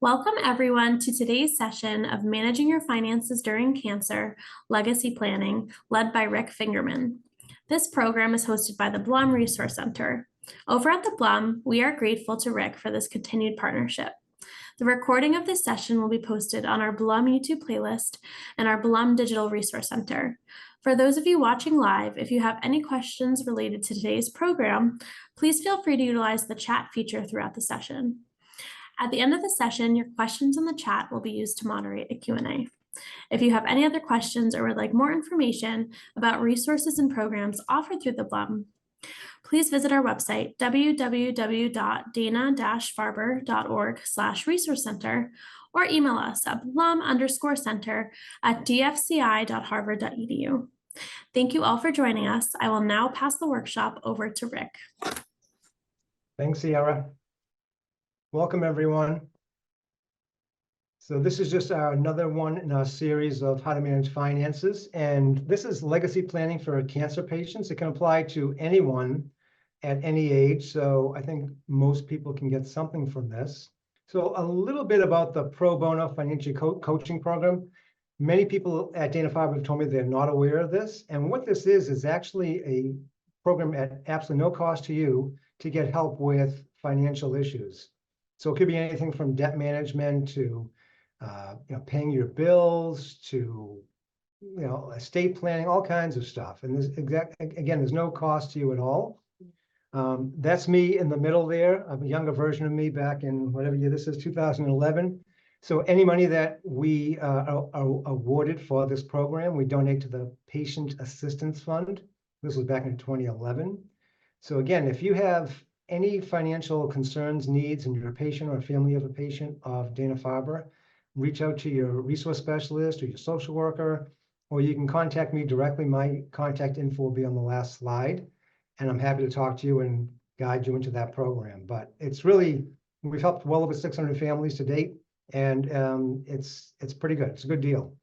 Welcome everyone to today's session of Managing Your Finances During Cancer, Legacy Planning, led by Rick Fingerman. This program is hosted by the Blum Resource Center. Over at the Blum, we are grateful to Rick for this continued partnership. The recording of this session will be posted on our Blum YouTube playlist and our Blum Digital Resource Center. For those of you watching live, if you have any questions related to today's program, please feel free to utilize the chat feature throughout the session. At the end of the session, your questions in the chat will be used to moderate a Q&A. If you have any other questions or would like more information about resources and programs offered through the Blum, please visit our website, www.dana-farber.org/resource center, or email us at blum_center@dfci.harvard.edu. Thank you all for joining us. I will now pass the workshop over to Rick. Thanks, Sierra. Welcome, everyone. So this is just another one in our series of how to manage finances. And this is legacy planning for cancer patients. It can apply to anyone at any age. So I think most people can get something from this. So a little bit about the pro bono financial coaching program. Many people at Dana-Farber have told me they're not aware of this. And what this is actually a program at absolutely no cost to you to get help with financial issues. So it could be anything from debt management to paying your bills to estate planning, all kinds of stuff. And there's no cost to you at all. That's me in the middle there. I'm a younger version of me back in whatever year this is, 2011. So any money that we are awarded for this program, we donate to the Patient Assistance Fund. This was back in 2011. So again, if you have any financial concerns, needs, and you're a patient or a family of a patient of Dana-Farber, reach out to your resource specialist or your social worker, or you can contact me directly. My contact info will be on the last slide, and I'm happy to talk to you and guide you into that program. But it's really, we've helped well over 600 families to date, and it's pretty good. It's a good deal.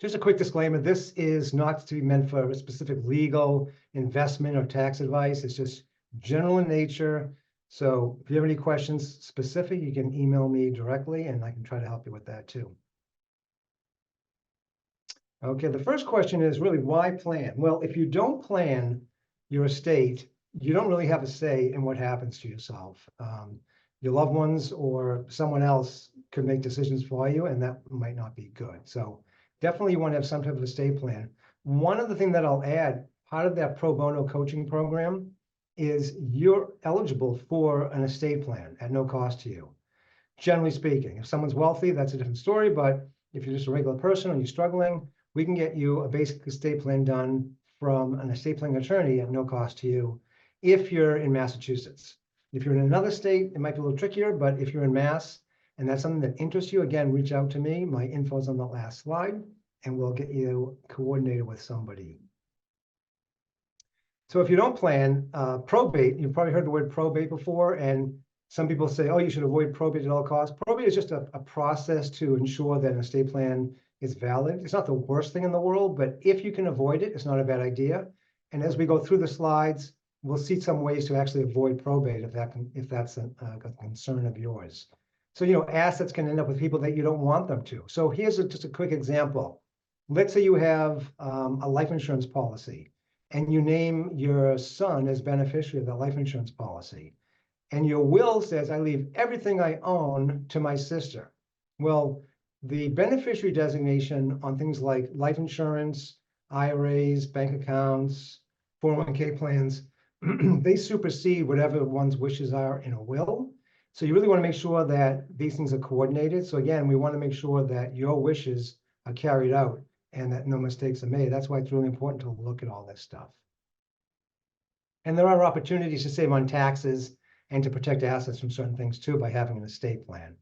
Just a quick disclaimer, this is not to be meant for a specific legal, investment, or tax advice. It's just general in nature. So if you have any questions specific, you can email me directly and I can try to help you with that too. Okay, the first question is really why plan? Well, if you don't plan your estate, you don't really have a say in what happens to yourself. Your loved ones or someone else could make decisions for you, and that might not be good. So definitely you want to have some type of estate plan. One other thing that I'll add, part of that pro bono coaching program is you're eligible for an estate plan at no cost to you. Generally speaking, if someone's wealthy, that's a different story. But if you're just a regular person and you're struggling, we can get you a basic estate plan done from an estate planning attorney at no cost to you if you're in Massachusetts. If you're in another state, it might be a little trickier, but if you're in Mass and that's something that interests you, again, reach out to me. My info is on the last slide, and we'll get you coordinated with somebody. So if you don't plan, probate, you've probably heard the word probate before, and some people say, oh, you should avoid probate at all costs. Probate is just a process to ensure that an estate plan is valid. It's not the worst thing in the world, but if you can avoid it, it's not a bad idea. And as we go through the slides, we'll see some ways to actually avoid probate if that's a concern of yours. So, assets can end up with people that you don't want them to. So here's just a quick example. Let's say you have a life insurance policy, and you name your son as beneficiary of that life insurance policy. And your will says, I leave everything I own to my sister. Well, the beneficiary designation on things like life insurance, IRAs, bank accounts, 401k plans, they supersede whatever one's wishes are in a will. So you really want to make sure that these things are coordinated. So again, we want to make sure that your wishes are carried out and that no mistakes are made. That's why it's really important to look at all this stuff. And there are opportunities to save on taxes and to protect assets from certain things too by having an estate plan.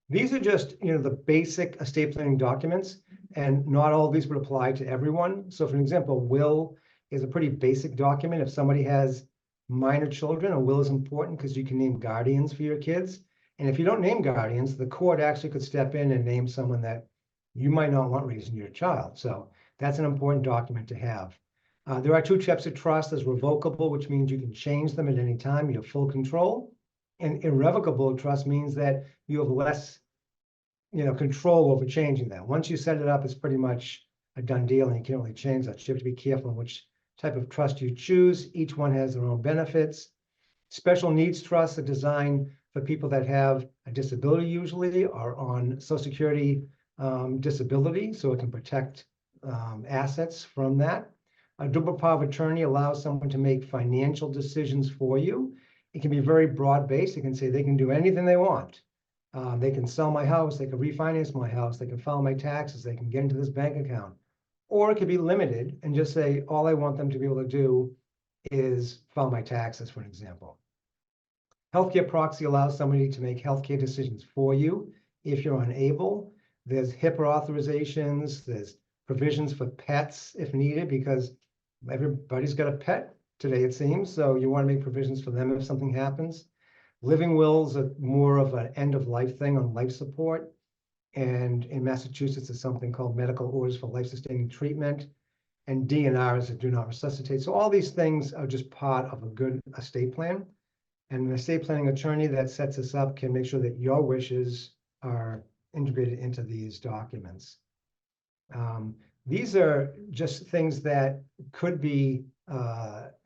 These are just, the basic estate planning documents, and not all of these would apply to everyone. So for example, will is a pretty basic document. If somebody has minor children, a will is important because you can name guardians for your kids. And if you don't name guardians, the court actually could step in and name someone that you might not want raising your child. So that's an important document to have. There are two types of trust. There's revocable, which means you can change them at any time. You have full control. And irrevocable trust means that you have less, control over changing that. Once you set it up, it's pretty much a done deal, and you can't really change that. So you have to be careful in which type of trust you choose. Each one has their own benefits. Special needs trusts are designed for people that have a disability usually, or on Social Security disability, so it can protect assets from that. A double power of attorney allows someone to make financial decisions for you. It can be very broad-based. It can say they can do anything they want. They can sell my house, they can refinance my house, they can file my taxes, they can get into this bank account. Or it could be limited and just say, all I want them to be able to do is file my taxes, for an example. Healthcare proxy allows somebody to make healthcare decisions for you if you're unable. There's HIPAA authorizations, there's provisions for pets if needed, because everybody's got a pet today, it seems. So you want to make provisions for them if something happens. Living wills are more of an end-of-life thing on life support. And in Massachusetts, there's something called medical orders for life-sustaining treatment, and DNRs that do not resuscitate. So all these things are just part of a good estate plan. And an estate planning attorney that sets this up can make sure that your wishes are integrated into these documents. These are just things that could be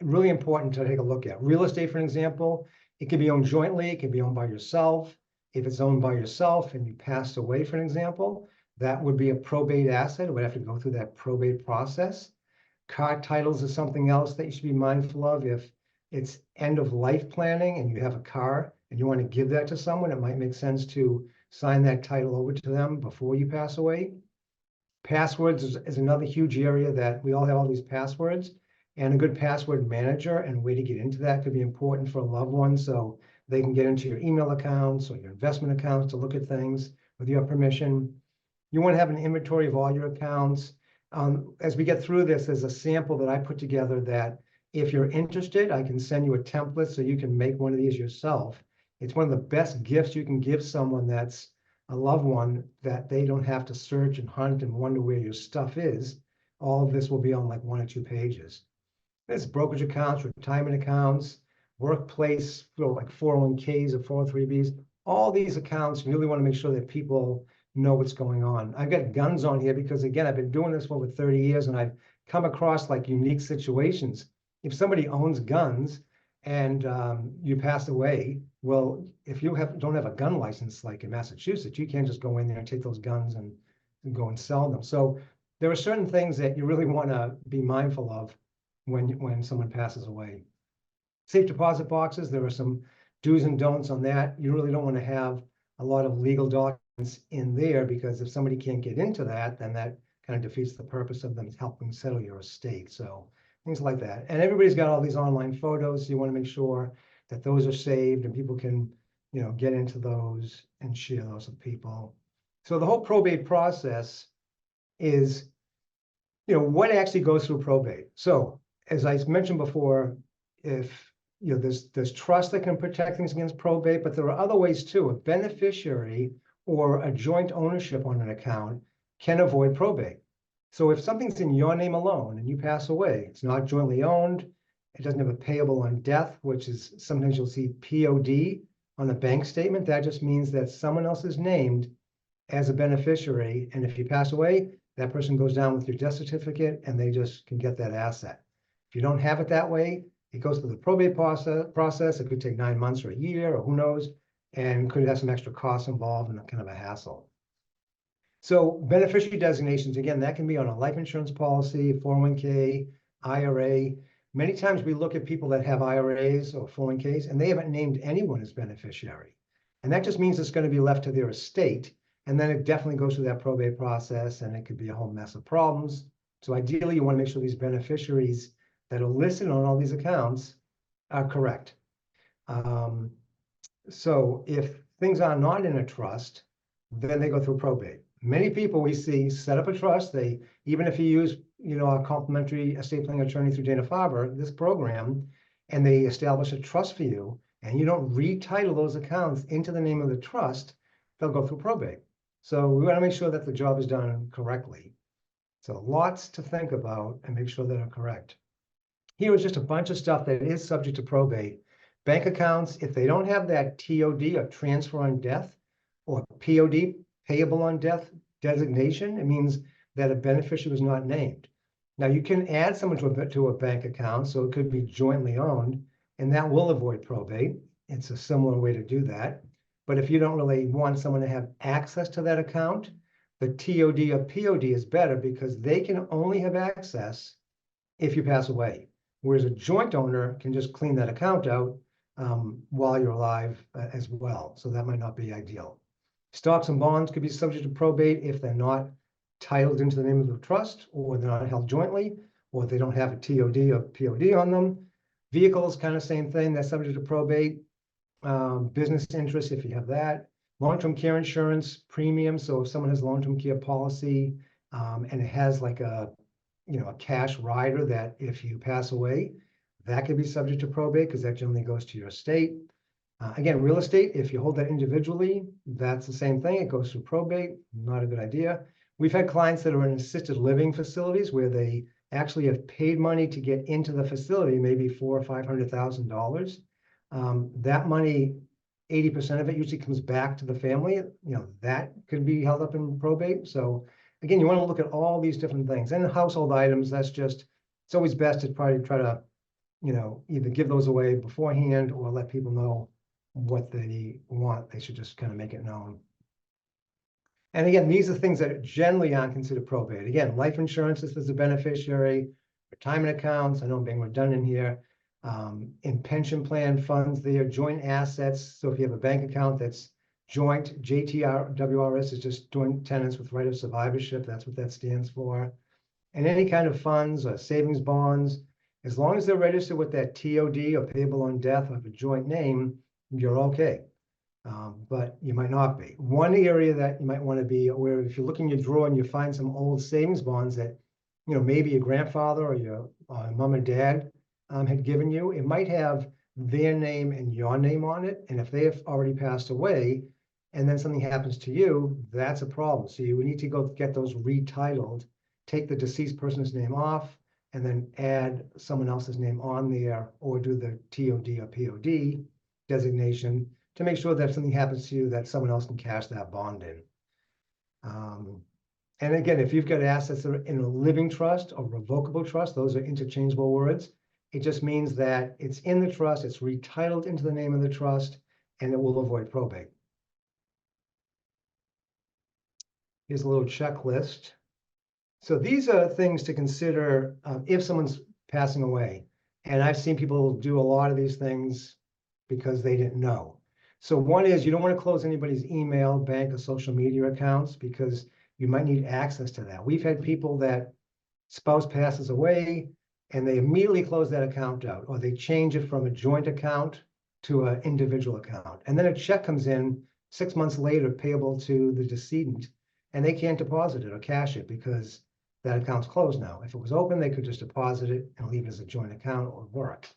really important to take a look at. Real estate, for example, it can be owned jointly, it can be owned by yourself. If it's owned by yourself and you passed away, for example, that would be a probate asset. It would have to go through that probate process. Car titles is something else that you should be mindful of. If it's end of life planning and you have a car and you want to give that to someone, it might make sense to sign that title over to them before you pass away. Passwords is another huge area that we all have all these passwords, and a good password manager and a way to get into that could be important for a loved one, so they can get into your email accounts or your investment accounts to look at things with your permission. You want to have an inventory of all your accounts. As we get through this, there's a sample that I put together that if you're interested, I can send you a template so you can make one of these yourself. It's one of the best gifts you can give someone that's a loved one, that they don't have to search and hunt and wonder where your stuff is. All of this will be on like 1 or 2 pages. There's brokerage accounts, retirement accounts, workplace, like 401ks or 403bs. All these accounts, you really want to make sure that people know what's going on. I've got guns on here because, again, I've been doing this for over 30 years and I've come across like unique situations. If somebody owns guns and you pass away, well, if you don't have a gun license like in Massachusetts, you can't just go in there and take those guns and go and sell them. So there are certain things that you really want to be mindful of when someone passes away. Safe deposit boxes, there are some do's and don'ts on that. You really don't want to have a lot of legal documents in there, because if somebody can't get into that, then that kind of defeats the purpose of them helping settle your estate. So things like that. And everybody's got all these online photos, so you want to make sure that those are saved and people can, get into those and share those with people. So the whole probate process is, what actually goes through probate. So as I mentioned before, if there's trust that can protect things against probate, but there are other ways too. A beneficiary or a joint ownership on an account can avoid probate. So if something's in your name alone and you pass away, it's not jointly owned, it doesn't have a payable on death, which is sometimes you'll see POD on a bank statement. That just means that someone else is named as a beneficiary, and if you pass away, that person goes down with your death certificate and they just can get that asset. If you don't have it that way, it goes through the probate process. It could take 9 months or a year, or who knows, and could have some extra costs involved and kind of a hassle. So beneficiary designations, again, that can be on a life insurance policy, 401k, IRA. Many times we look at people that have IRAs or 401ks and they haven't named anyone as beneficiary. And that just means it's going to be left to their estate. And then it definitely goes through that probate process, and it could be a whole mess of problems. So ideally, you want to make sure these beneficiaries that are listed on all these accounts are correct. So if things are not in a trust, then they go through probate. Many people we see set up a trust. They, even if you use, a complimentary estate planning attorney through Dana-Farber, this program, and they establish a trust for you, and you don't retitle those accounts into the name of the trust, they'll go through probate. So we want to make sure that the job is done correctly. So lots to think about and make sure that are correct. Here is just a bunch of stuff that is subject to probate. Bank accounts, if they don't have that TOD, or transfer on death, or POD, payable on death designation, it means that a beneficiary was not named. Now, you can add someone to a bank account, so it could be jointly owned, and that will avoid probate. It's a similar way to do that. But if you don't really want someone to have access to that account, the TOD or POD is better because they can only have access if you pass away. Whereas a joint owner can just clean that account out while you're alive as well. So that might not be ideal. Stocks and bonds could be subject to probate if they're not titled into the name of the trust, or they're not held jointly, or they don't have a TOD or POD on them. Vehicles, kind of same thing, they're subject to probate. Business interests, if you have that. Long-term care insurance premium. So if someone has a long-term care policy and it has like a cash rider that if you pass away, that could be subject to probate because that generally goes to your estate. Again, real estate, if you hold that individually, that's the same thing. It goes through probate. Not a good idea. We've had clients that are in assisted living facilities where they actually have paid money to get into the facility, maybe $400,000 or $500,000. That money, 80% of it usually comes back to the family. That could be held up in probate. So again, you want to look at all these different things. And household items, it's always best to probably try to, either give those away beforehand or let people know what they want. They should just kind of make it known. And again, these are things that generally aren't considered probate. Again, life insurance if there's a beneficiary, retirement accounts, I know I'm being redundant here, in pension plan funds, they are joint assets. So if you have a bank account that's joint, JTWRS is just joint tenants with right of survivorship. That's what that stands for. And any kind of funds or savings bonds, as long as they're registered with that TOD or payable on death of a joint name, you're okay. But you might not be. One area that you might want to be aware of, if you look in your drawer and you find some old savings bonds that, maybe your grandfather or your mom and dad had given you, it might have their name and your name on it. And if they have already passed away and then something happens to you, that's a problem. So you need to go get those retitled, take the deceased person's name off, and then add someone else's name on there, or do the TOD or POD designation to make sure that if something happens to you, that someone else can cash that bond in. And again, if you've got assets that are in a living trust or revocable trust, those are interchangeable words. It just means that it's in the trust, it's retitled into the name of the trust, and it will avoid probate. Here's a little checklist. So these are things to consider if someone's passing away. And I've seen people do a lot of these things because they didn't know. So one is you don't want to close anybody's email, bank, or social media accounts because you might need access to that. We've had people that spouse passes away and they immediately close that account out, or they change it from a joint account to an individual account. And then a check comes in 6 months later payable to the decedent, and they can't deposit it or cash it because that account's closed now. If it was open, they could just deposit it and leave it as a joint account or work.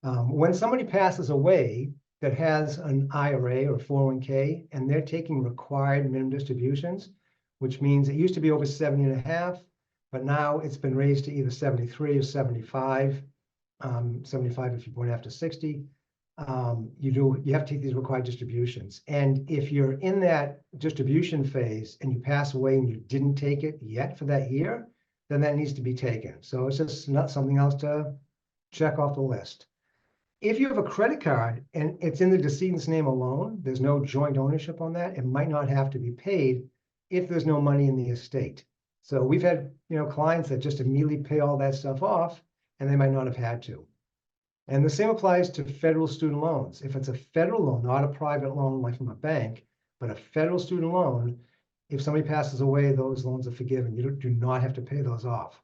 When somebody passes away that has an IRA or 401k, and they're taking required minimum distributions, which means it used to be over 70.5, but now it's been raised to either 73 or 75, 75 if you're born after 60. You have to take these required distributions. And if you're in that distribution phase and you pass away and you didn't take it yet for that year, then that needs to be taken. So it's just not something else to check off the list. If you have a credit card and it's in the decedent's name alone, there's no joint ownership on that, it might not have to be paid if there's no money in the estate. So we've had clients that just immediately pay all that stuff off, and they might not have had to. And the same applies to federal student loans. If it's a federal loan, not a private loan like from a bank, but a federal student loan, if somebody passes away, those loans are forgiven. You do not have to pay those off.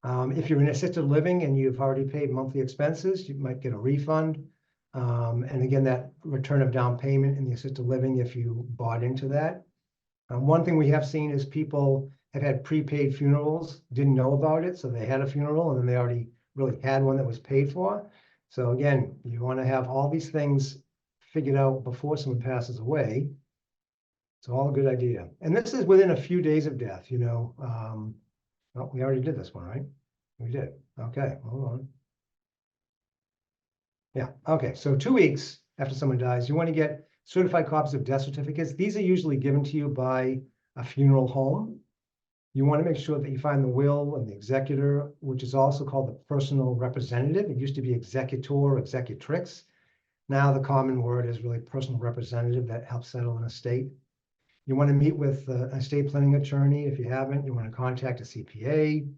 If you're in assisted living and you've already paid monthly expenses, you might get a refund. And again, that return of down payment in the assisted living if you bought into that. One thing we have seen is people have had prepaid funerals, didn't know about it, so they had a funeral and then they already really had one that was paid for. So again, you want to have all these things figured out before someone passes away. It's all a good idea. And this is within a few days of death, well, we already did this one, right? We did. Okay, hold on. Yeah, okay, so 2 weeks after someone dies, you want to get certified copies of death certificates. These are usually given to you by a funeral home. You want to make sure that you find the will and the executor, which is also called the personal representative. It used to be executor or executrix. Now the common word is really personal representative that helps settle an estate. You want to meet with an estate planning attorney. If you haven't, you want to contact a CPA.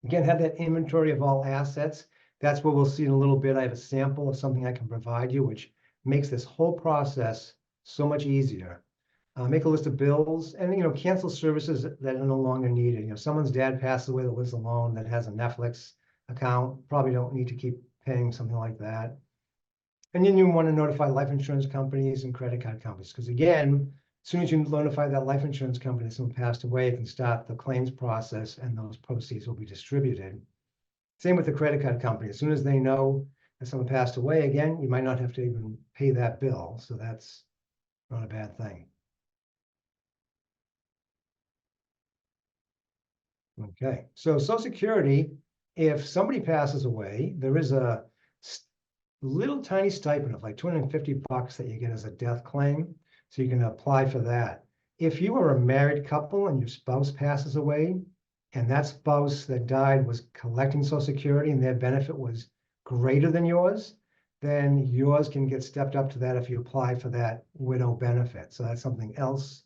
Again, have that inventory of all assets. That's what we'll see in a little bit. I have a sample of something I can provide you, which makes this whole process so much easier. Make a list of bills and, cancel services that are no longer needed. Someone's dad passes away that lives alone, that has a Netflix account, probably don't need to keep paying something like that. And then you want to notify life insurance companies and credit card companies, because again, as soon as you notify that life insurance company that someone passed away, it can start the claims process and those proceeds will be distributed. Same with the credit card company. As soon as they know that someone passed away, again, you might not have to even pay that bill. So that's not a bad thing. Okay, so Social Security, if somebody passes away, there is a little tiny stipend of like $250 that you get as a death claim. So you can apply for that. If you are a married couple and your spouse passes away, and that spouse that died was collecting Social Security and their benefit was greater than yours, then yours can get stepped up to that if you apply for that widow benefit. So that's something else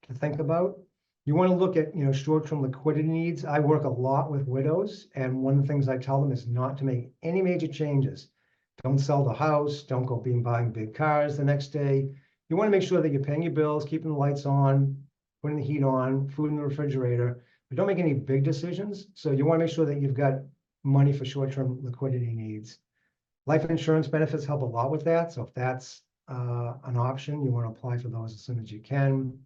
to think about. You want to look at, short-term liquidity needs. I work a lot with widows, and one of the things I tell them is not to make any major changes. Don't sell the house. Don't go buying big cars the next day. You want to make sure that you're paying your bills, keeping the lights on, putting the heat on, food in the refrigerator, but don't make any big decisions. So you want to make sure that you've got money for short-term liquidity needs. Life insurance benefits help a lot with that. So if that's an option, you want to apply for those as soon as you can.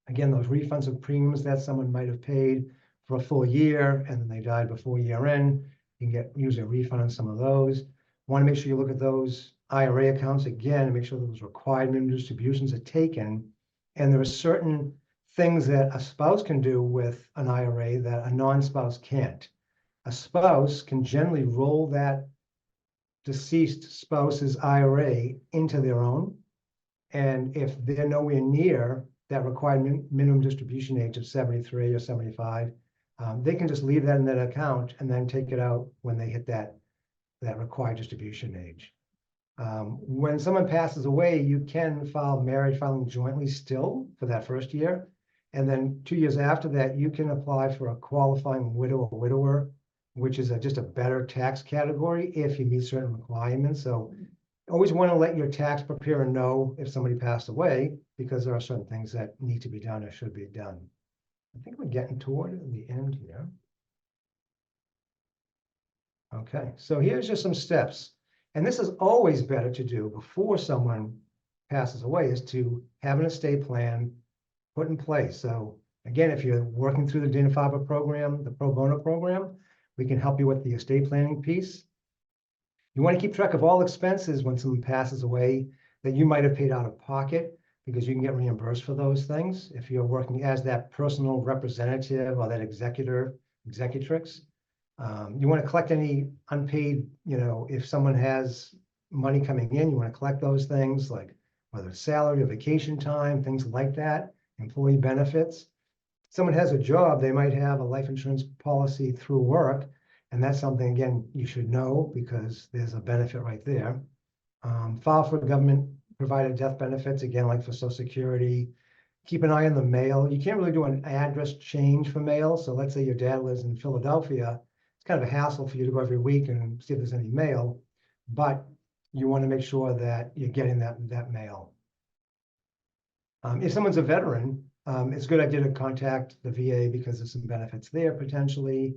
Again, those refunds of premiums that someone might have paid for a full year and then they died before year end, you can get usually a refund on some of those. Want to make sure you look at those IRA accounts again and make sure those required minimum distributions are taken. And there are certain things that a spouse can do with an IRA that a non-spouse can't. A spouse can generally roll that deceased spouse's IRA into their own. And if they're nowhere near that required minimum distribution age of 73 or 75, they can just leave that in that account and then take it out when they hit that required distribution age. When someone passes away, you can file marriage filing jointly still for that first year. And then 2 years after that, you can apply for a qualifying widow or widower, which is just a better tax category if you meet certain requirements. So always want to let your tax preparer know if somebody passed away, because there are certain things that need to be done or should be done. I think we're getting toward the end here. Okay, so here's just some steps. And this is always better to do before someone passes away, is to have an estate plan put in place. So again, if you're working through the Dana-Farber program, the pro bono program, we can help you with the estate planning piece. You want to keep track of all expenses when someone passes away that you might have paid out of pocket, because you can get reimbursed for those things if you're working as that personal representative or that executor, executrix. You want to collect any unpaid, if someone has money coming in, you want to collect those things, like whether it's salary or vacation time, things like that, employee benefits. Someone has a job, they might have a life insurance policy through work. And that's something, again, you should know, because there's a benefit right there. File for government provided death benefits, again, like for Social Security. Keep an eye on the mail. You can't really do an address change for mail. So let's say your dad lives in Philadelphia. It's kind of a hassle for you to go every week and see if there's any mail, but you want to make sure that you're getting that mail. If someone's a veteran, it's a good idea to contact the VA, because there's some benefits there potentially.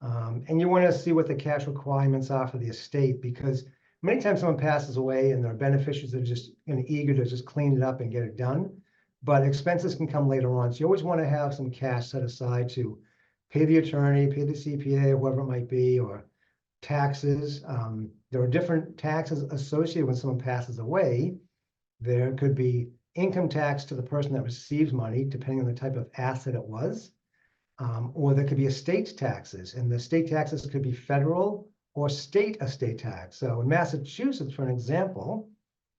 And you want to see what the cash requirements are for the estate, because many times someone passes away and their beneficiaries are just eager to just clean it up and get it done. But expenses can come later on. So you always want to have some cash set aside to pay the attorney, pay the CPA, whoever it might be, or taxes. There are different taxes associated when someone passes away. There could be income tax to the person that receives money, depending on the type of asset it was. Or there could be estate taxes, and the state taxes could be federal or state estate tax. So in Massachusetts, for an example,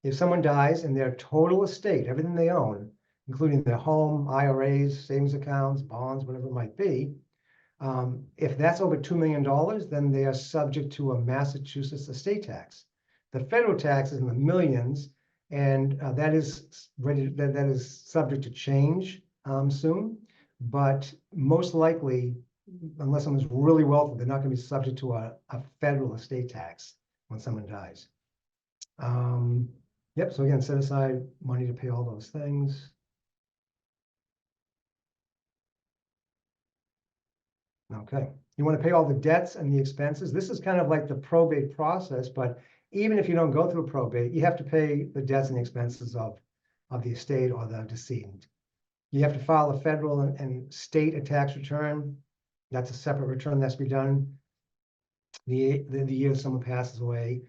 if someone dies and their total estate, everything they own, including their home, IRAs, savings accounts, bonds, whatever it might be, if that's over $2 million, then they are subject to a Massachusetts estate tax. The federal tax is in the millions, and that is subject to change soon. But most likely, unless someone's really wealthy, they're not going to be subject to a federal estate tax when someone dies. Yep, so again, set aside money to pay all those things. Okay, you want to pay all the debts and the expenses. This is kind of like the probate process, but even if you don't go through probate, you have to pay the debts and expenses of the estate or the decedent. You have to file a federal and state tax return. That's a separate return that's to be done the year someone passes away.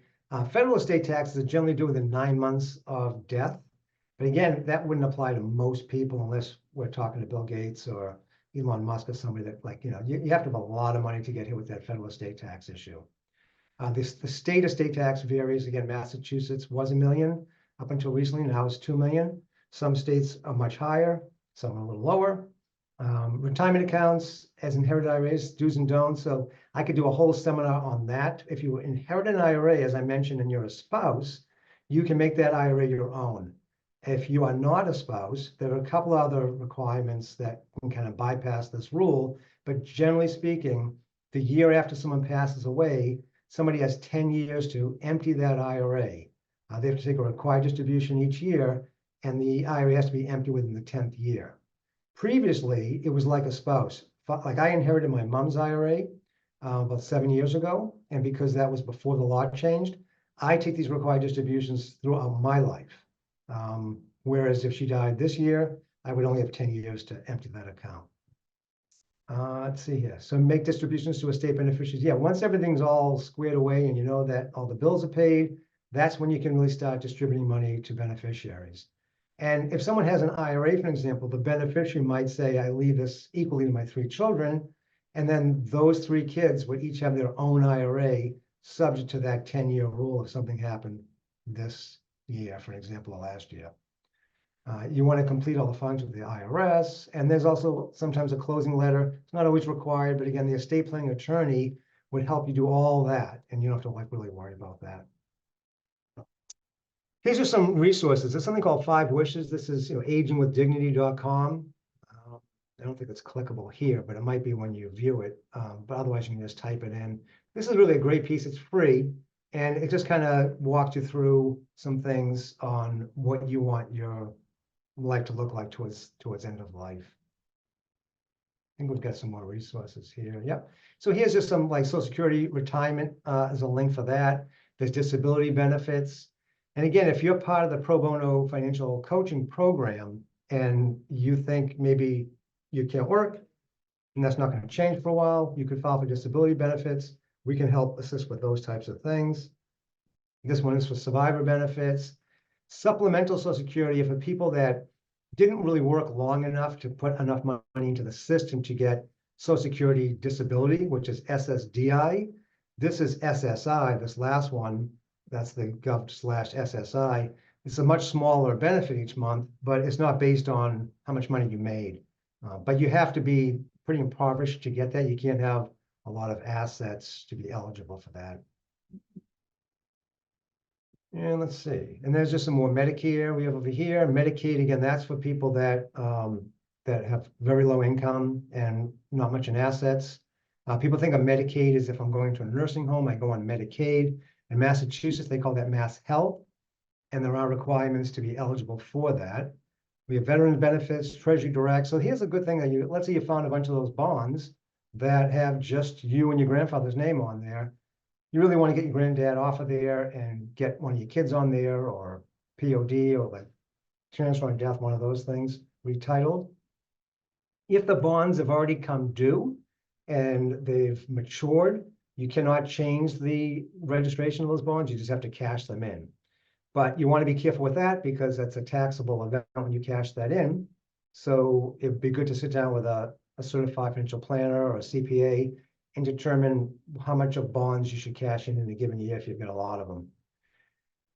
Federal estate taxes are generally due within 9 months of death. But again, that wouldn't apply to most people unless we're talking to Bill Gates or Elon Musk or somebody that, like, you have to have a lot of money to get hit with that federal estate tax issue. The state estate tax varies. Again, Massachusetts was $1 million up until recently. Now it's $2 million. Some states are much higher, some are a little lower. Retirement accounts as inherited IRAs, do's and don'ts. So I could do a whole seminar on that. If you inherit an IRA, as I mentioned, and you're a spouse, you can make that IRA your own. If you are not a spouse, there are a couple other requirements that can kind of bypass this rule. But generally speaking, the year after someone passes away, somebody has 10 years to empty that IRA. They have to take a required distribution each year, and the IRA has to be empty within the 10th year. Previously, it was like a spouse. Like I inherited my mom's IRA about 7 years ago, and because that was before the law changed, I take these required distributions throughout my life. Whereas if she died this year, I would only have 10 years to empty that account. Let's see here. So make distributions to estate beneficiaries. Yeah, once everything's all squared away and you know that all the bills are paid, that's when you can really start distributing money to beneficiaries. And if someone has an IRA, for example, the beneficiary might say, I leave this equally to my 3 children. And then those 3 kids would each have their own IRA subject to that 10-year rule if something happened this year, for example, or last year. You want to complete all the functions with the IRS. And there's also sometimes a closing letter. It's not always required, but again, the estate planning attorney would help you do all that. And you don't have to really worry about that. These are some resources. There's something called 5 Wishes. This is agingwithdignity.com. I don't think it's clickable here, but it might be when you view it. But otherwise, you can just type it in. This is really a great piece. It's free. And it just kind of walks you through some things on what you want your life to look like towards end of life. I think we've got some more resources here. Yep. So here's just some like Social Security retirement as a link for that. There's disability benefits. And again, if you're part of the pro bono financial coaching program and you think maybe you can't work and that's not going to change for a while, you could file for disability benefits. We can help assist with those types of things. This one is for survivor benefits. Supplemental Social Security for people that didn't really work long enough to put enough money into the system to get Social Security disability, which is SSDI. This is SSI, this last one. That's the gov/SSI. It's a much smaller benefit each month, but it's not based on how much money you made. But you have to be pretty impoverished to get that. You can't have a lot of assets to be eligible for that. And let's see. And there's just some more Medicare we have over here. Medicaid, again, that's for people that that have very low income and not much in assets. People think of Medicaid as if I'm going to a nursing home, I go on Medicaid. In Massachusetts, they call that Mass Health, and there are requirements to be eligible for that. We have veteran benefits, Treasury Direct. So here's a good thing that let's say you found a bunch of those bonds that have just you and your grandfather's name on there. You really want to get your granddad off of there and get one of your kids on there, or POD, or like transfer on death, one of those things, retitled. If the bonds have already come due and they've matured, you cannot change the registration of those bonds. You just have to cash them in. But you want to be careful with that because that's a taxable event when you cash that in. So it'd be good to sit down with a a certified financial planner or a CPA and determine how much of bonds you should cash in a given year if you've got a lot of them.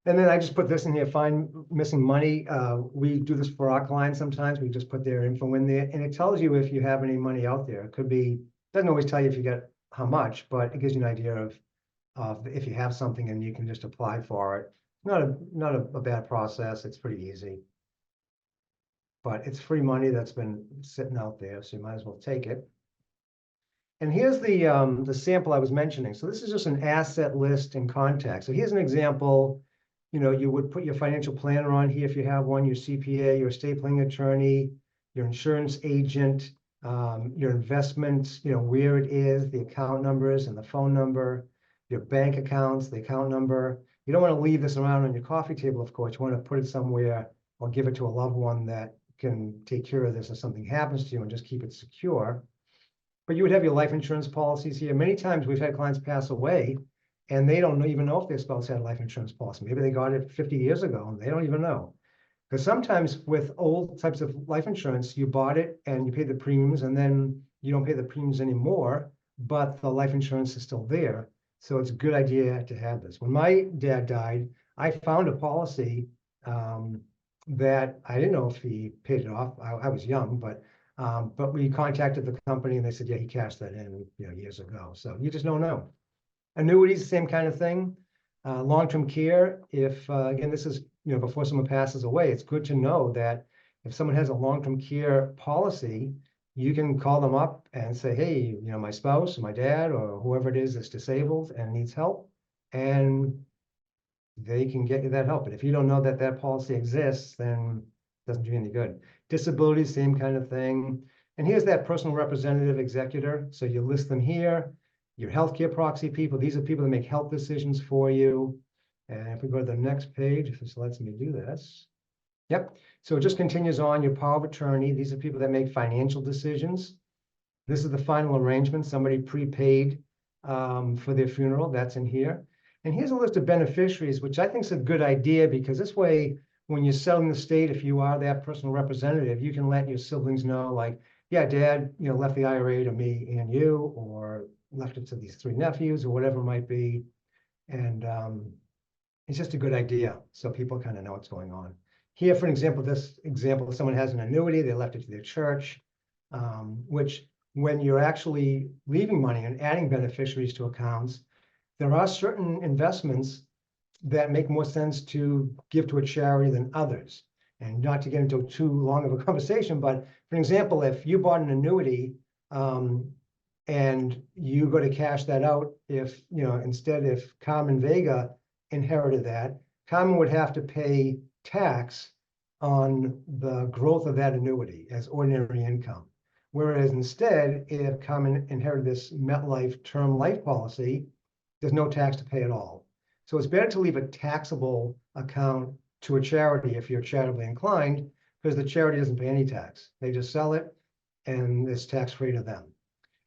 And then I just put this in here, find missing money. We do this for our clients sometimes. We just put their info in there and it tells you if you have any money out there. It could be, doesn't always tell you if you get how much, but it gives you an idea of if you have something and you can just apply for it. Not a bad process. It's pretty easy. But it's free money that's been sitting out there, so you might as well take it. And here's the sample I was mentioning. So this is just an asset list and contact. So here's an example. You know, you would put your financial planner on here if you have one, your CPA, your estate planning attorney, your insurance agent, your investments, you know, where it is, the account numbers and the phone number, your bank accounts, the account number. You don't want to leave this around on your coffee table, of course. You want to put it somewhere or give it to a loved one that can take care of this if something happens to you and just keep it secure. But you would have your life insurance policies here. Many times we've had clients pass away and they don't even know if their spouse had a life insurance policy. Maybe they got it 50 years ago and they don't even know. Because sometimes with old types of life insurance, you bought it and you paid the premiums and then you don't pay the premiums anymore, but the life insurance is still there. So it's a good idea to have this. When my dad died, I found a policy that I didn't know if he paid it off. I was young, but we contacted the company and they said, yeah, he cashed that in, you know, years ago. So you just don't know. Annuities, same kind of thing. Long-term care, if again, this is, you know, before someone passes away, it's good to know that if someone has a long-term care policy, you can call them up and say, hey, you know, my spouse or my dad or whoever it is that's disabled and needs help, and they can get you that help. But if you don't know that that policy exists, then it doesn't do you any good. Disability, same kind of thing. And here's that personal representative executor. So you list them here. Your healthcare proxy people, these are people that make health decisions for you. And if we go to the next page, if this lets me do this. Yep. So it just continues on. Your power of attorney. These are people that make financial decisions. This is the final arrangement. Somebody prepaid for their funeral. That's in here. And here's a list of beneficiaries, which I think is a good idea because this way, when you're selling the estate, if you are that personal representative, you can let your siblings know, like, yeah, dad, you know, left the IRA to me and you, or left it to these 3 nephews or whatever it might be. And it's just a good idea. So people kind of know what's going on. Here, for example, this example, someone has an annuity, they left it to their church, which when you're actually leaving money and adding beneficiaries to accounts, there are certain investments that make more sense to give to a charity than others. And not to get into too long of a conversation, but for example, if you bought an annuity and you go to cash that out, if, you know, instead if Carmen Vega inherited that, Carmen would have to pay tax on the growth of that annuity as ordinary income. Whereas instead, if Carmen inherited this MetLife term life policy, there's no tax to pay at all. So it's better to leave a taxable account to a charity if you're charitably inclined, because the charity doesn't pay any tax. They just sell it and it's tax-free to them.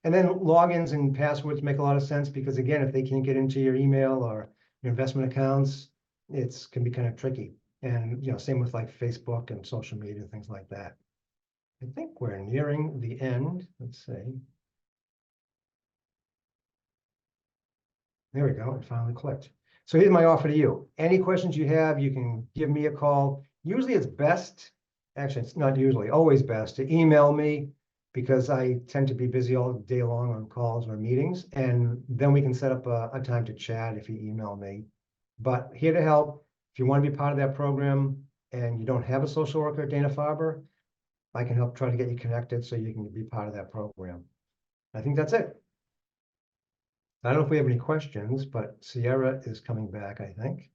And then logins and passwords make a lot of sense because, again, if they can't get into your email or your investment accounts, it can be kind of tricky. And, you know, same with like Facebook and social media and things like that. I think we're nearing the end. Let's see. There we go. It finally clicked. So here's my offer to you. Any questions you have, you can give me a call. Usually it's best, actually, it's not usually, always best to email me because I tend to be busy all day long on calls or meetings. And then we can set up a time to chat if you email me. But here to help. If you want to be part of that program and you don't have a social worker at Dana-Farber, I can help try to get you connected so you can be part of that program. I think that's it. I don't know if we have any questions, but Sierra is coming back, I think.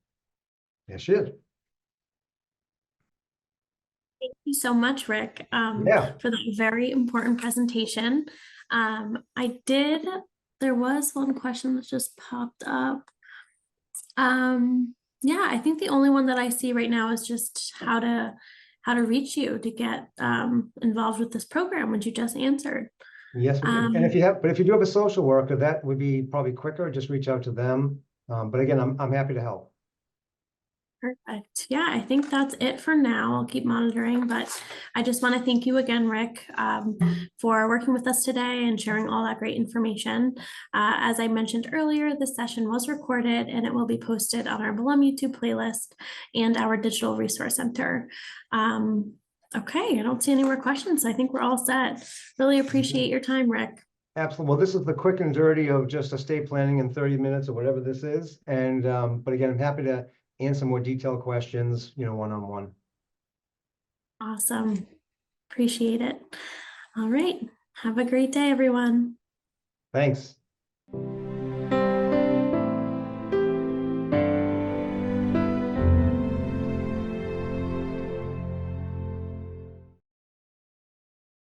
Yes, she is. Thank you so much, Rick, Yeah. for that very important presentation. There was one question that just popped up. Yeah, I think the only one that I see right now is just how to reach you to get involved with this program, which you just answered. Yes, and if you do have a social worker, that would be probably quicker. Just reach out to them. But again, I'm happy to help. Perfect. Yeah, I think that's it for now. I'll keep monitoring, but I just want to thank you again, Rick, for working with us today and sharing all that great information. As I mentioned earlier, this session was recorded and it will be posted on our Blum YouTube playlist and our digital resource center. Okay, I don't see any more questions. So I think we're all set. Really appreciate your time, Rick. Absolutely. Well, this is the quick and dirty of just estate planning in 30 minutes or whatever this is. And, but again, I'm happy to answer more detailed questions, one-on-one. Awesome. Appreciate it. All right. Have a great day, everyone. Thanks.